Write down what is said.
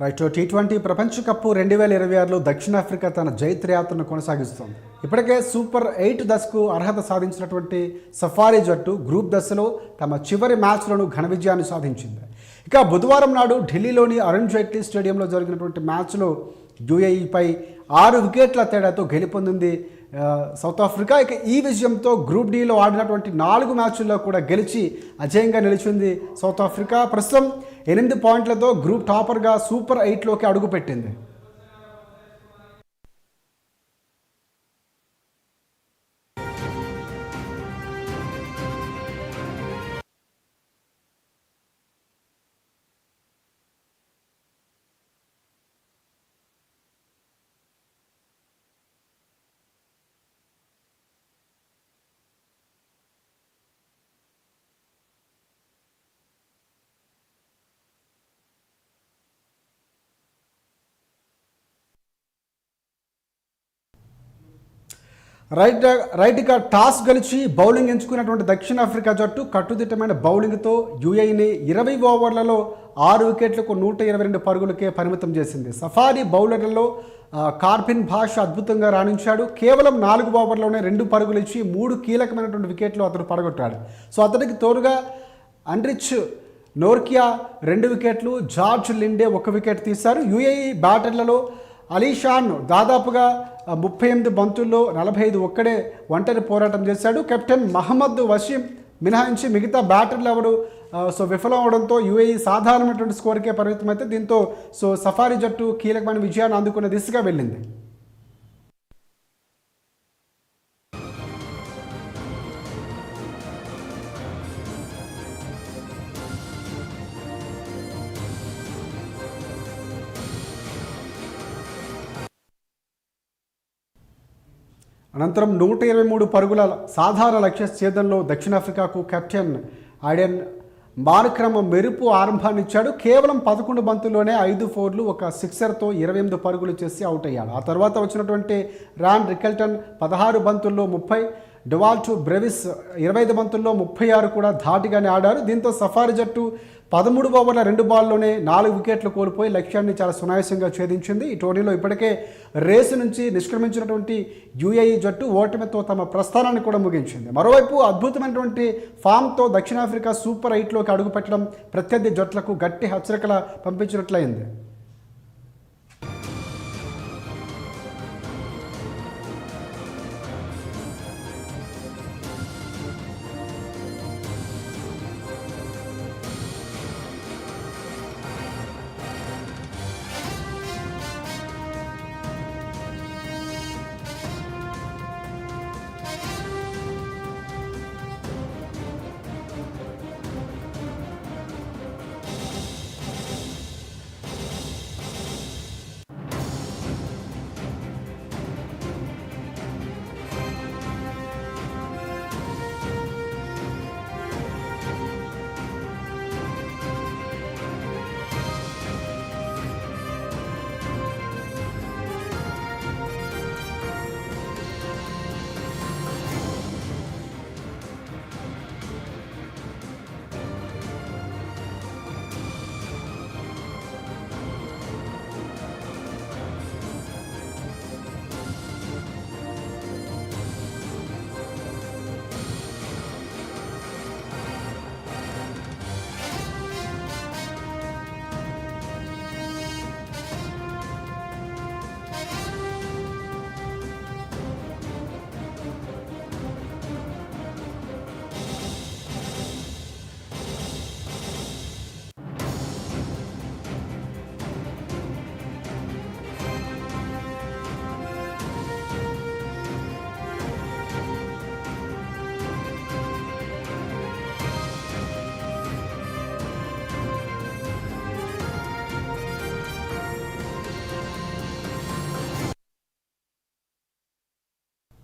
Right. T20 ప్రపంచ cup 2026లో దక్షిణాఫ్రికా తన జైత్రయాత్రను కొనసాగిస్తోంది. ఇప్పటికే సూపర్ 8 దశకు అర్హత సాధించినటువంటి సఫారీ జట్టు గ్రూప్ దశలో తమ చివరి మ్యాచ్లను ఘన విజయాన్ని సాధించింది. ఇక బుధవారం నాడు ఢిల్లీలోని అరుణ్ జైట్లీ స్టేడియంలో జరిగినటువంటి మ్యాచ్లో యూఏఈపై 6 వికెట్ల తేడాతో గెలుపొందింది సౌత్ ఆఫ్రికా. ఇక ఈ విజయంతో గ్రూప్ డిలో ఆడినటువంటి 4 మ్యాచ్ల్లో కూడా గెలిచి అజయంగా నిలిచింది సౌత్ ఆఫ్రికా. ప్రస్తుతం 8 పాయింట్లతో గ్రూప్ టాపర్గా సూపర్ 8లోకి అడుగుపెట్టింది. రైట్ ఇక టాస్ గెలిచి బౌలింగ్ ఎంచుకున్నటువంటి దక్షిణాఫ్రికా జట్టు కట్టుదిట్టమైన బౌలింగ్తో యూఏఈని 20 ఓవర్లలో 6 వికెట్లకు 122 పరుగులకే పరిమితం చేసింది. సఫారీ బౌలర్లలో కార్బిన్ భాష అద్భుతంగా రాణించాడు. కేవలం 4 ఓవర్లోనే 2 పరుగులు ఇచ్చి 3 కీలకమైనటువంటి వికెట్లు అతను పడగొట్టాడు. సో అతనికి తోడుగా అండ్రిచ్ నోర్కియా 2 వికెట్లు, జార్జ్ లిండే 1 వికెట్ తీశారు. యూఏఈ బ్యాటర్లలో అలీషాన్ దాదాపుగా 38 బంతుల్లో 45 ఒక్కడే ఒంటరి పోరాటం చేశాడు. కెప్టెన్ మహమ్మద్ వసీం మినహాయించి మిగతా బ్యాటర్లు ఎవరు విఫలం అవడంతో యూఏఈ సాధారణమైనటువంటి స్కోర్కే పరిమితమైతే దీంతో సఫారీ జట్టు కీలకమైన విజయాన్ని అందుకునే దిశగా వెళ్ళింది. అనంతరం 123 పరుగుల సాధారణ లక్ష్య ఛేదంలో దక్షిణాఫ్రికాకు కెప్టెన్ ఐడెన్ మార్క్రమ్ మెరుపు ఆరంభాన్ని ఇచ్చాడు. కేవలం 11 బంతుల్లోనే 5 ఫోర్లు, 1 సిక్సర్తో 28 పరుగులు చేసి అవుట్ అయ్యాడు. ఆ తర్వాత వచ్చినటువంటి రాన్ రికెల్టన్ 16 బంతుల్లో 30, డెవాల్ట్ బ్రెవిస్ 25 బంతుల్లో 36 కూడా ధాటిగానే ఆడారు. దీంతో సఫారీ జట్టు 13 ఓవర్ల 2 బాల్లోనే 4 వికెట్లు కోల్పోయి లక్ష్యాన్ని చాలా సునాయాసంగా ఛేదించింది. ఈ టోర్నీలో ఇప్పటికే రేసు నుంచి నిష్క్రమించినటువంటి యూఏఈ జట్టు ఓటమితో తమ ప్రస్థానాన్ని కూడా ముగించింది. మరోవైపు అద్భుతమైనటువంటి ఫామ్తో దక్షిణాఫ్రికా సూపర్ 8లోకి అడుగుపెట్టడం ప్రత్యర్థి జట్లకు గట్టి హెచ్చరికల పంపించినట్లయింది.